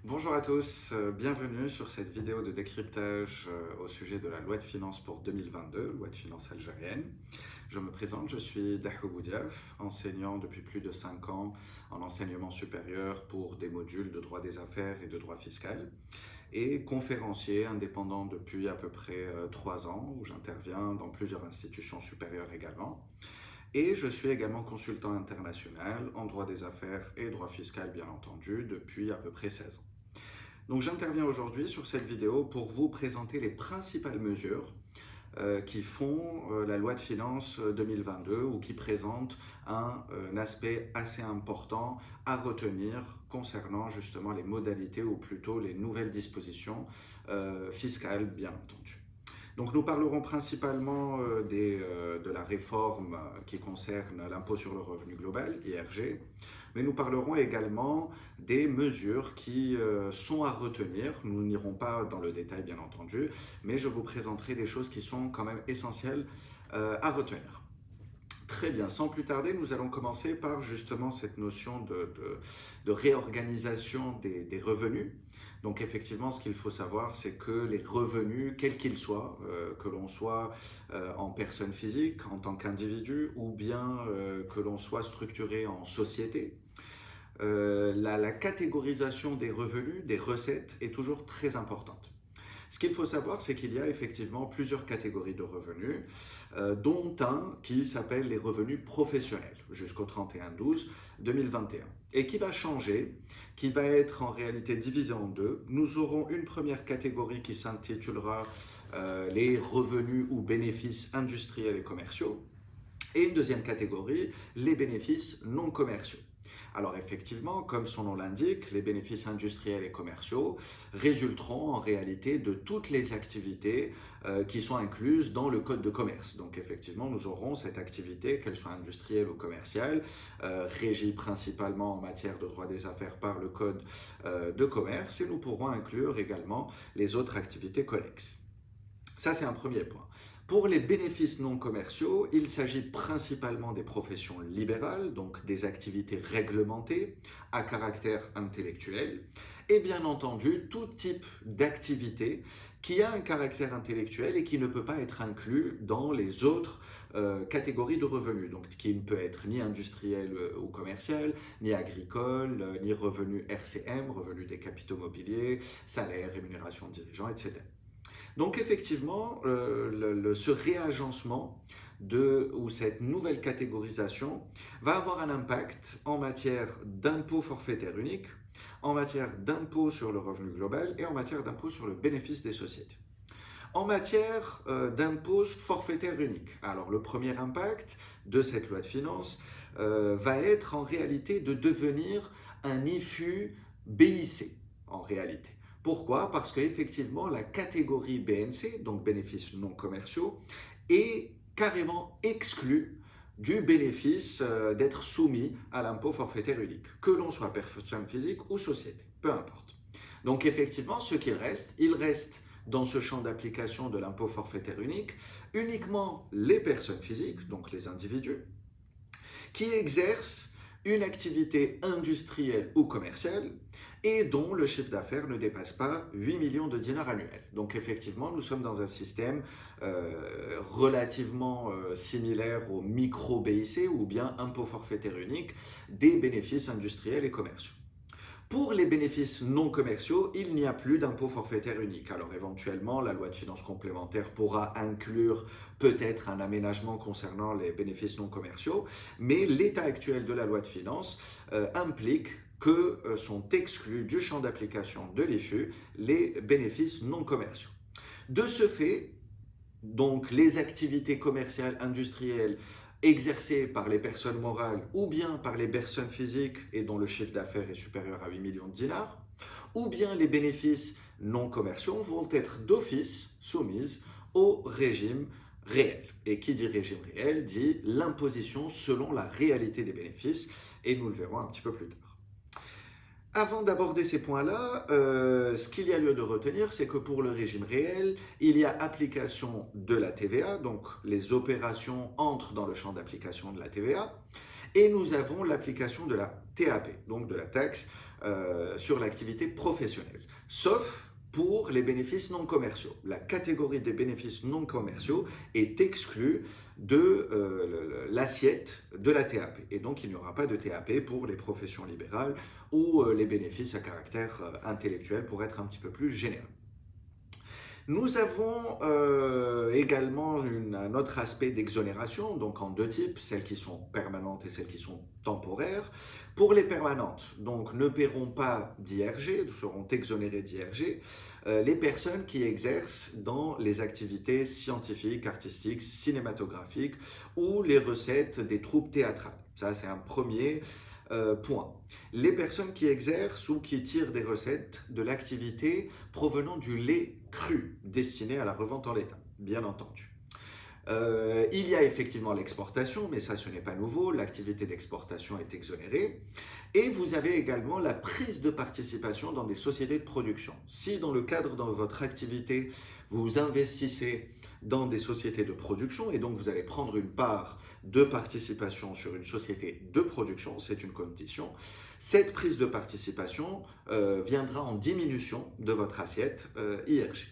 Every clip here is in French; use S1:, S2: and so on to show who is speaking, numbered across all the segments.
S1: Bonjour à tous, bienvenue sur cette vidéo de décryptage au sujet de la loi de finances pour 2022, loi de finances algérienne. Je me présente, je suis Dahou Boudiaf, enseignant depuis plus de 5 ans en enseignement supérieur pour des modules de droit des affaires et de droit fiscal, et conférencier indépendant depuis à peu près 3 ans, où j'interviens dans plusieurs institutions supérieures également. Et je suis également consultant international en droit des affaires et droit fiscal, bien entendu, depuis à peu près 16 ans. Donc j'interviens aujourd'hui sur cette vidéo pour vous présenter les principales mesures qui font la loi de finances 2022 ou qui présentent un aspect assez important à retenir concernant justement les modalités ou plutôt les nouvelles dispositions fiscales, bien entendu. Donc nous parlerons principalement de la réforme qui concerne l'impôt sur le revenu global, IRG, mais nous parlerons également des mesures qui sont à retenir. Nous n'irons pas dans le détail bien entendu, mais je vous présenterai des choses qui sont quand même essentielles à retenir. Très bien, sans plus tarder, nous allons commencer par justement cette notion de réorganisation des revenus. Donc effectivement, ce qu'il faut savoir, c'est que les revenus, quels qu'ils soient, que l'on soit en personne physique, en tant qu'individu, ou bien que l'on soit structuré en société, la catégorisation des revenus, des recettes, est toujours très importante. Ce qu'il faut savoir, c'est qu'il y a effectivement plusieurs catégories de revenus, dont un qui s'appelle les revenus professionnels, jusqu'au 31/12/2021, et qui va changer, qui va être en réalité divisé en deux. Nous aurons une première catégorie qui s'intitulera les revenus ou bénéfices industriels et commerciaux, et une deuxième catégorie, les bénéfices non commerciaux. Alors effectivement, comme son nom l'indique, les bénéfices industriels et commerciaux résulteront en réalité de toutes les activités qui sont incluses dans le code de commerce. Donc effectivement, nous aurons cette activité, qu'elle soit industrielle ou commerciale, régie principalement en matière de droit des affaires par le code de commerce, et nous pourrons inclure également les autres activités connexes. Ça, c'est un premier point. Pour les bénéfices non commerciaux, il s'agit principalement des professions libérales, donc des activités réglementées à caractère intellectuel, et bien entendu tout type d'activité qui a un caractère intellectuel et qui ne peut pas être inclus dans les autres catégories de revenus, donc qui ne peut être ni industriel ou commercial, ni agricole, ni revenu RCM, revenu des capitaux mobiliers, salaire, rémunération de dirigeants, etc. Donc effectivement, ce réagencement ou cette nouvelle catégorisation va avoir un impact en matière d'impôt forfaitaire unique, en matière d'impôt sur le revenu global et en matière d'impôt sur le bénéfice des sociétés. En matière d'impôt forfaitaire unique, alors le premier impact de cette loi de finances va être en réalité de devenir un IFU BIC en réalité. Pourquoi? Parce qu'effectivement, la catégorie BNC, donc bénéfices non commerciaux, est carrément exclue du bénéfice d'être soumis à l'impôt forfaitaire unique, que l'on soit personne physique ou société, peu importe. Donc effectivement, ce qu'il reste, il reste dans ce champ d'application de l'impôt forfaitaire unique uniquement les personnes physiques, donc les individus, qui exercent une activité industrielle ou commerciale et dont le chiffre d'affaires ne dépasse pas 8 millions de dinars annuels. Donc effectivement, nous sommes dans un système relativement similaire au micro-BIC ou bien impôt forfaitaire unique des bénéfices industriels et commerciaux. Pour les bénéfices non commerciaux, il n'y a plus d'impôt forfaitaire unique. Alors éventuellement, la loi de finances complémentaire pourra inclure peut-être un aménagement concernant les bénéfices non commerciaux, mais l'état actuel de la loi de finances implique que sont exclus du champ d'application de l'IFU les bénéfices non commerciaux. De ce fait, donc les activités commerciales, industrielles, exercées par les personnes morales ou bien par les personnes physiques et dont le chiffre d'affaires est supérieur à 8 millions de dinars, ou bien les bénéfices non commerciaux vont être d'office soumises au régime réel. Et qui dit régime réel dit l'imposition selon la réalité des bénéfices, et nous le verrons un petit peu plus tard. Avant d'aborder ces points-là, ce qu'il y a lieu de retenir, c'est que pour le régime réel, il y a application de la TVA, donc les opérations entrent dans le champ d'application de la TVA, et nous avons l'application de la TAP, donc de la taxe sur l'activité professionnelle, sauf pour les bénéfices non commerciaux. La catégorie des bénéfices non commerciaux est exclue de l'assiette de la TAP. Et donc, il n'y aura pas de TAP pour les professions libérales ou les bénéfices à caractère intellectuel, pour être un petit peu plus généreux. Nous avons également un autre aspect d'exonération, donc en deux types, celles qui sont permanentes et celles qui sont temporaires. Pour les permanentes, donc ne paieront pas d'IRG, seront exonérées d'IRG, les personnes qui exercent dans les activités scientifiques, artistiques, cinématographiques ou les recettes des troupes théâtrales. Ça, c'est un premier point. Les personnes qui exercent ou qui tirent des recettes de l'activité provenant du lait cru destiné à la revente en l'état, bien entendu. Il y a effectivement l'exportation, mais ça, ce n'est pas nouveau. L'activité d'exportation est exonérée. Et vous avez également la prise de participation dans des sociétés de production. Si dans le cadre de votre activité, vous investissez dans des sociétés de production et donc vous allez prendre une part de participation sur une société de production, c'est une condition, cette prise de participation viendra en diminution de votre assiette IRG.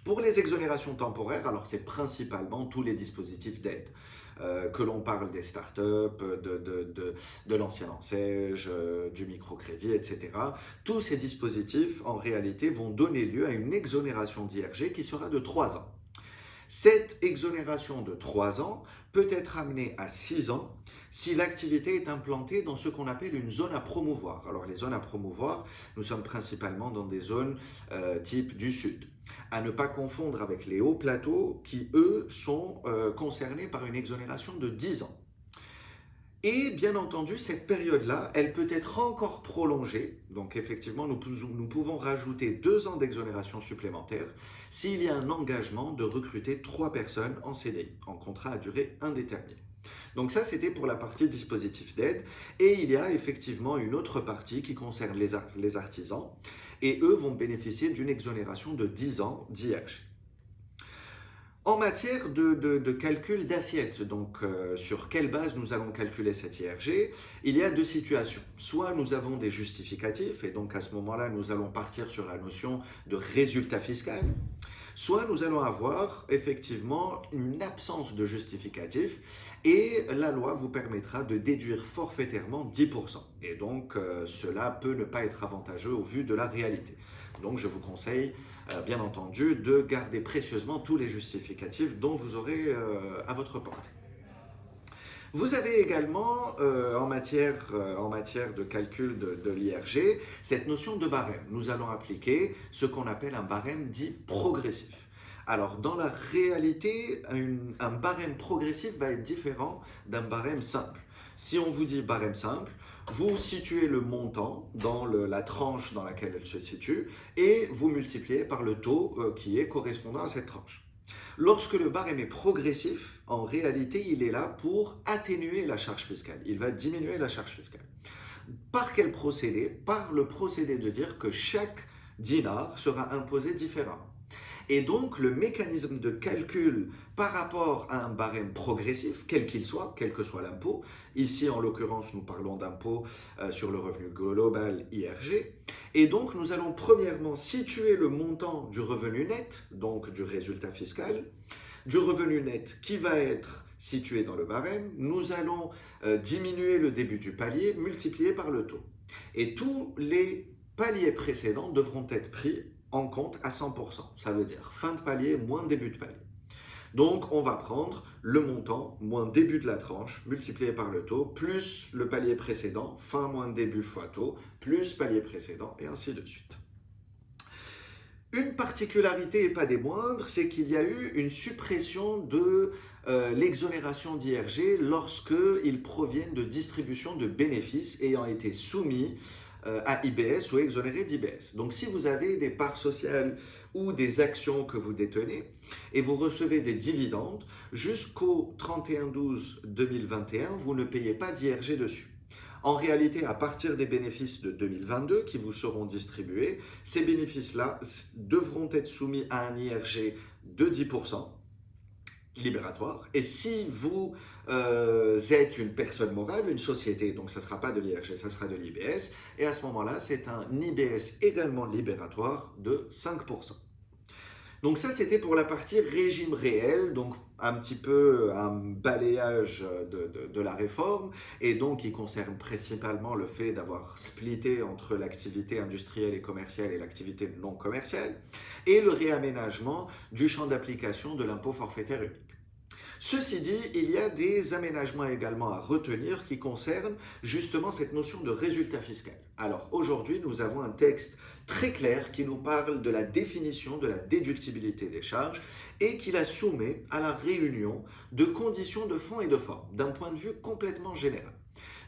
S1: Pour les exonérations temporaires, alors c'est principalement tous les dispositifs d'aide, que l'on parle des startups, de l'ancien enseigne, du microcrédit, etc. Tous ces dispositifs, en réalité, vont donner lieu à une exonération d'IRG qui sera de 3 ans. Cette exonération de 3 ans peut être amenée à 6 ans si l'activité est implantée dans ce qu'on appelle une zone à promouvoir. Alors les zones à promouvoir, nous sommes principalement dans des zones type du sud. À ne pas confondre avec les hauts plateaux qui, eux, sont concernés par une exonération de 10 ans. Et bien entendu, cette période-là, elle peut être encore prolongée. Donc effectivement, nous pouvons rajouter 2 ans d'exonération supplémentaire s'il y a un engagement de recruter 3 personnes en CDI, en contrat à durée indéterminée. Donc ça, c'était pour la partie dispositif d'aide. Et il y a effectivement une autre partie qui concerne les artisans. Et eux vont bénéficier d'une exonération de 10 ans d'IRG. En matière de calcul d'assiette, donc sur quelle base nous allons calculer cette IRG, il y a 2 situations. Soit nous avons des justificatifs, et donc à ce moment-là, nous allons partir sur la notion de résultat fiscal. Soit nous allons avoir effectivement une absence de justificatif et la loi vous permettra de déduire forfaitairement 10%. Et donc cela peut ne pas être avantageux au vu de la réalité. Donc je vous conseille bien entendu de garder précieusement tous les justificatifs dont vous aurez à votre portée. Vous avez également, en matière de calcul de l'IRG, cette notion de barème. Nous allons appliquer ce qu'on appelle un barème dit progressif. Alors, dans la réalité, un barème progressif va être différent d'un barème simple. Si on vous dit barème simple, vous situez le montant dans la tranche dans laquelle elle se situe et vous multipliez par le taux qui est correspondant à cette tranche. Lorsque le barème est progressif, en réalité, il est là pour atténuer la charge fiscale. Il va diminuer la charge fiscale. Par quel procédé? Par le procédé de dire que chaque dinar sera imposé différemment. Et donc, le mécanisme de calcul par rapport à un barème progressif, quel qu'il soit, quel que soit l'impôt, ici en l'occurrence nous parlons d'impôt sur le revenu global IRG, et donc nous allons premièrement situer le montant du revenu net, donc du résultat fiscal, du revenu net qui va être situé dans le barème, nous allons diminuer le début du palier multiplié par le taux. Et tous les paliers précédents devront être pris en compte à 100%. Ça veut dire fin de palier moins début de palier. Donc, on va prendre le montant moins début de la tranche multiplié par le taux, plus le palier précédent, fin moins début fois taux, plus palier précédent, et ainsi de suite. Une particularité, et pas des moindres, c'est qu'il y a eu une suppression de l'exonération d'IRG lorsqu'ils proviennent de distribution de bénéfices ayant été soumis à IBS ou exonérés d'IBS. Donc si vous avez des parts sociales ou des actions que vous détenez et vous recevez des dividendes, jusqu'au 31/12/2021, vous ne payez pas d'IRG dessus. En réalité, à partir des bénéfices de 2022 qui vous seront distribués, ces bénéfices-là devront être soumis à un IRG de 10%. libératoire. Et si vous êtes une personne morale, une société, donc ça ne sera pas de l'IRG, ça sera de l'IBS, et à ce moment-là, c'est un IBS également libératoire de 5%. Donc ça, c'était pour la partie régime réel, donc un petit peu un balayage de la réforme, et donc qui concerne principalement le fait d'avoir splitté entre l'activité industrielle et commerciale et l'activité non commerciale, et le réaménagement du champ d'application de l'impôt forfaitaire unique. Ceci dit, il y a des aménagements également à retenir qui concernent justement cette notion de résultat fiscal. Alors aujourd'hui, nous avons un texte très clair qui nous parle de la définition de la déductibilité des charges et qui la soumet à la réunion de conditions de fond et de forme d'un point de vue complètement général.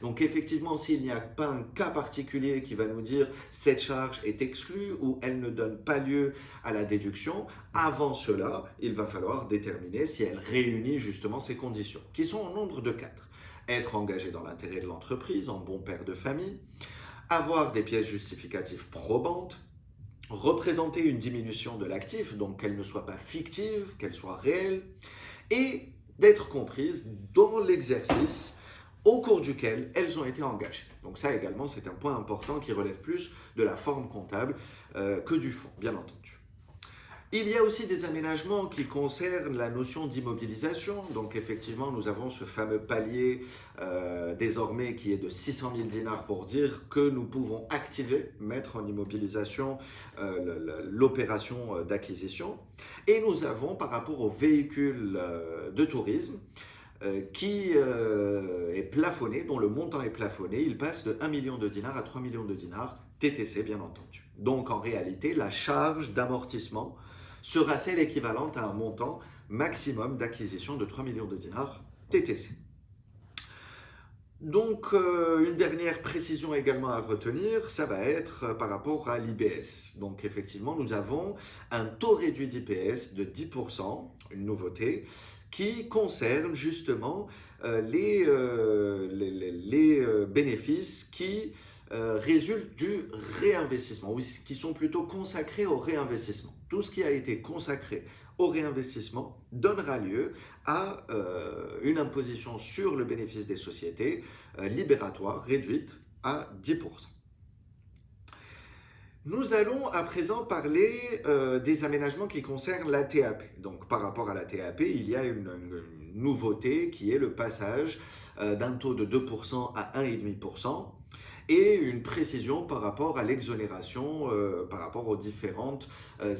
S1: Donc effectivement, s'il n'y a pas un cas particulier qui va nous dire cette charge est exclue ou elle ne donne pas lieu à la déduction, avant cela, il va falloir déterminer si elle réunit justement ces conditions, qui sont au nombre de 4. Être engagé dans l'intérêt de l'entreprise en bon père de famille, avoir des pièces justificatives probantes, représenter une diminution de l'actif, donc qu'elle ne soit pas fictive, qu'elle soit réelle, et d'être comprise dans l'exercice au cours duquel elles ont été engagées. Donc ça également, c'est un point important qui relève plus de la forme comptable que du fond, bien entendu. Il y a aussi des aménagements qui concernent la notion d'immobilisation. Donc effectivement, nous avons ce fameux palier désormais qui est de 600 000 dinars pour dire que nous pouvons activer, mettre en immobilisation l'opération d'acquisition. Et nous avons par rapport aux véhicules de tourisme, qui est plafonné, dont le montant est plafonné, il passe de 1 million de dinars à 3 millions de dinars, TTC bien entendu. Donc en réalité, la charge d'amortissement sera celle équivalente à un montant maximum d'acquisition de 3 millions de dinars, TTC. Donc, une dernière précision également à retenir, ça va être par rapport à l'IBS. Donc, effectivement, nous avons un taux réduit d'IPS de 10%, une nouveauté, qui concerne justement les bénéfices qui résultent du réinvestissement, ou qui sont plutôt consacrés au réinvestissement. Tout ce qui a été consacré au réinvestissement donnera lieu à une imposition sur le bénéfice des sociétés libératoire réduite à 10%. Nous allons à présent parler des aménagements qui concernent la TAP. Donc par rapport à la TAP, il y a une nouveauté qui est le passage d'un taux de 2% à 1,5% et une précision par rapport à l'exonération, par rapport aux différentes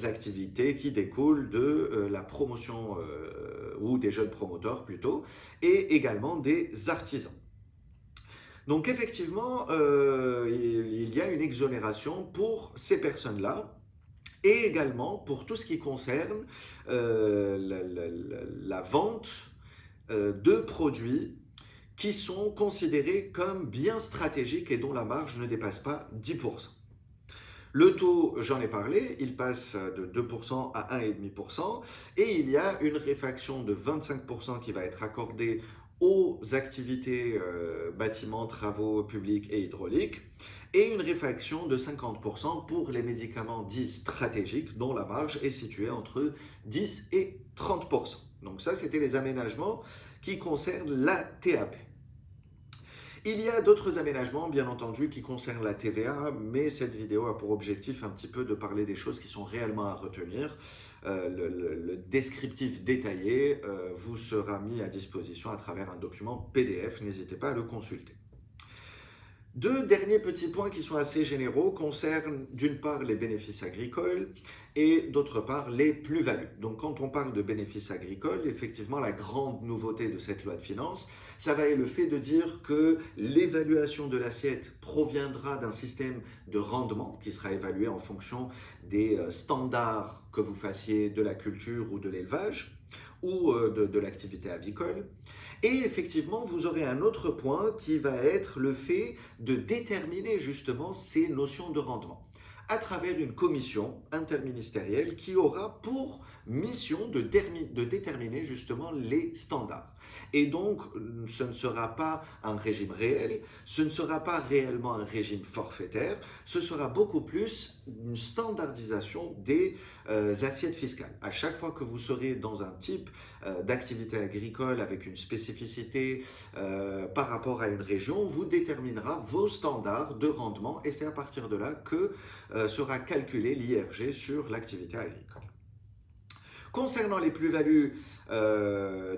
S1: activités qui découlent de la promotion ou des jeunes promoteurs plutôt, et également des artisans. Donc effectivement, il y a une exonération pour ces personnes-là et également pour tout ce qui concerne la vente de produits qui sont considérés comme biens stratégiques et dont la marge ne dépasse pas 10%. Le taux, j'en ai parlé, il passe de 2% à 1,5% et il y a une réfaction de 25% qui va être accordée aux activités bâtiments, travaux publics et hydrauliques et une réfaction de 50% pour les médicaments dits stratégiques dont la marge est située entre 10 et 30%. Donc ça, c'était les aménagements qui concernent la TAP. Il y a d'autres aménagements, bien entendu, qui concernent la TVA, mais cette vidéo a pour objectif un petit peu de parler des choses qui sont réellement à retenir. Le descriptif détaillé vous sera mis à disposition à travers un document PDF, n'hésitez pas à le consulter. Deux derniers petits points qui sont assez généraux concernent d'une part les bénéfices agricoles et d'autre part les plus-values. Donc quand on parle de bénéfices agricoles, effectivement la grande nouveauté de cette loi de finances, ça va être le fait de dire que l'évaluation de l'assiette proviendra d'un système de rendement qui sera évalué en fonction des standards que vous fassiez de la culture ou de l'élevage ou de l'activité avicole. Et effectivement, vous aurez un autre point qui va être le fait de déterminer justement ces notions de rendement à travers une commission interministérielle qui aura pour mission de déterminer justement les standards. Et donc, ce ne sera pas un régime réel, ce ne sera pas réellement un régime forfaitaire, ce sera beaucoup plus une standardisation des assiettes fiscales. À chaque fois que vous serez dans un type d'activité agricole avec une spécificité par rapport à une région, vous déterminera vos standards de rendement et c'est à partir de là que sera calculé l'IRG sur l'activité agricole. Concernant les plus-values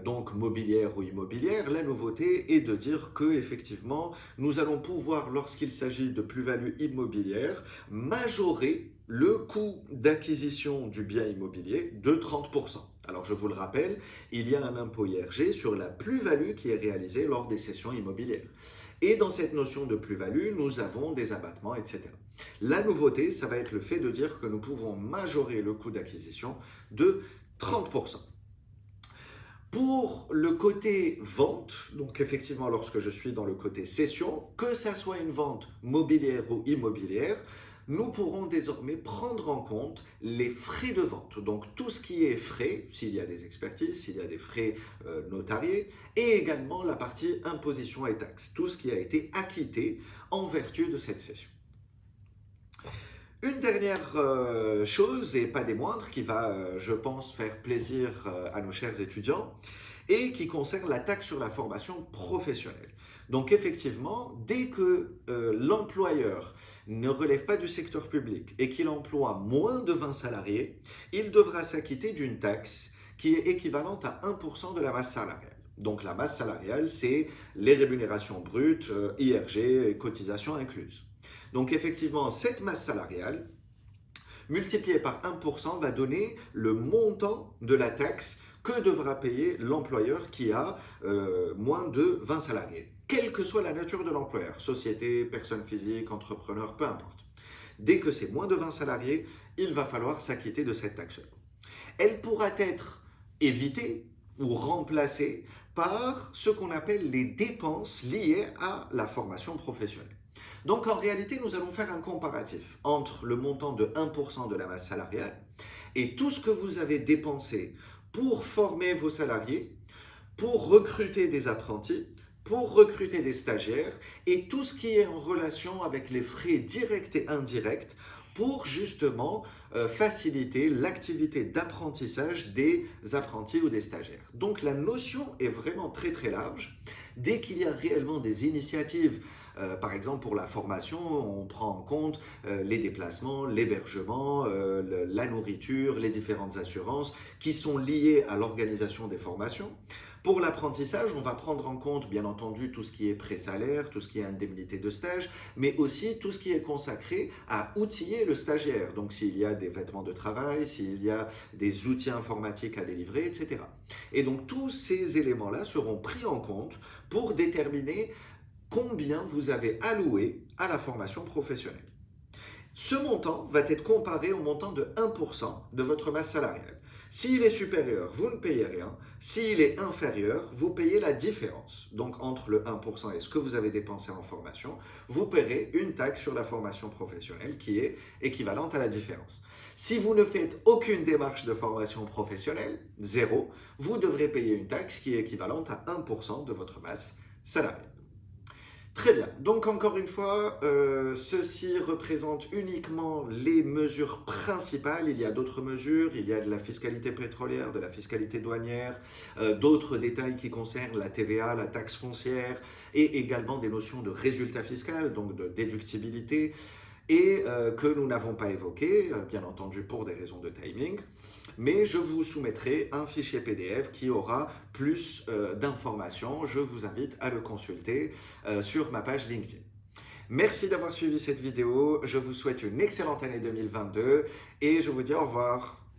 S1: donc mobilières ou immobilières, la nouveauté est de dire que effectivement, nous allons pouvoir, lorsqu'il s'agit de plus-values immobilières, majorer le coût d'acquisition du bien immobilier de 30%. Alors je vous le rappelle, il y a un impôt IRG sur la plus-value qui est réalisée lors des cessions immobilières. Et dans cette notion de plus-value, nous avons des abattements, etc. La nouveauté, ça va être le fait de dire que nous pouvons majorer le coût d'acquisition de 30%. Pour le côté vente, donc effectivement lorsque je suis dans le côté cession, que ça soit une vente mobilière ou immobilière, nous pourrons désormais prendre en compte les frais de vente. Donc tout ce qui est frais, s'il y a des expertises, s'il y a des frais notariés, et également la partie imposition et taxes, tout ce qui a été acquitté en vertu de cette cession. Une dernière chose, et pas des moindres, qui va, je pense, faire plaisir à nos chers étudiants, et qui concerne la taxe sur la formation professionnelle. Donc effectivement, dès que l'employeur ne relève pas du secteur public et qu'il emploie moins de 20 salariés, il devra s'acquitter d'une taxe qui est équivalente à 1% de la masse salariale. Donc la masse salariale, c'est les rémunérations brutes, IRG et cotisations incluses. Donc effectivement, cette masse salariale, multipliée par 1%, va donner le montant de la taxe que devra payer l'employeur qui a moins de 20 salariés. Quelle que soit la nature de l'employeur, société, personne physique, entrepreneur, peu importe. Dès que c'est moins de 20 salariés, il va falloir s'acquitter de cette taxe. Elle pourra être évitée ou remplacée par ce qu'on appelle les dépenses liées à la formation professionnelle. Donc en réalité, nous allons faire un comparatif entre le montant de 1% de la masse salariale et tout ce que vous avez dépensé pour former vos salariés, pour recruter des apprentis, pour recruter des stagiaires et tout ce qui est en relation avec les frais directs et indirects pour justement faciliter l'activité d'apprentissage des apprentis ou des stagiaires. Donc la notion est vraiment très très large. Dès qu'il y a réellement des initiatives, par exemple pour la formation, on prend en compte les déplacements, l'hébergement, la nourriture, les différentes assurances qui sont liées à l'organisation des formations. Pour l'apprentissage, on va prendre en compte, bien entendu, tout ce qui est pré-salaire, tout ce qui est indemnité de stage, mais aussi tout ce qui est consacré à outiller le stagiaire. Donc, s'il y a des vêtements de travail, s'il y a des outils informatiques à délivrer, etc. Et donc, tous ces éléments-là seront pris en compte pour déterminer combien vous avez alloué à la formation professionnelle. Ce montant va être comparé au montant de 1% de votre masse salariale. S'il est supérieur, vous ne payez rien. S'il est inférieur, vous payez la différence. Donc, entre le 1% et ce que vous avez dépensé en formation, vous paierez une taxe sur la formation professionnelle qui est équivalente à la différence. Si vous ne faites aucune démarche de formation professionnelle, zéro, vous devrez payer une taxe qui est équivalente à 1% de votre masse salariale. Très bien, donc encore une fois, ceci représente uniquement les mesures principales. Il y a d'autres mesures, il y a de la fiscalité pétrolière, de la fiscalité douanière, d'autres détails qui concernent la TVA, la taxe foncière et également des notions de résultat fiscal, donc de déductibilité et que nous n'avons pas évoqué, bien entendu pour des raisons de timing. Mais je vous soumettrai un fichier PDF qui aura plus d'informations. Je vous invite à le consulter sur ma page LinkedIn. Merci d'avoir suivi cette vidéo. Je vous souhaite une excellente année 2022 et je vous dis au revoir.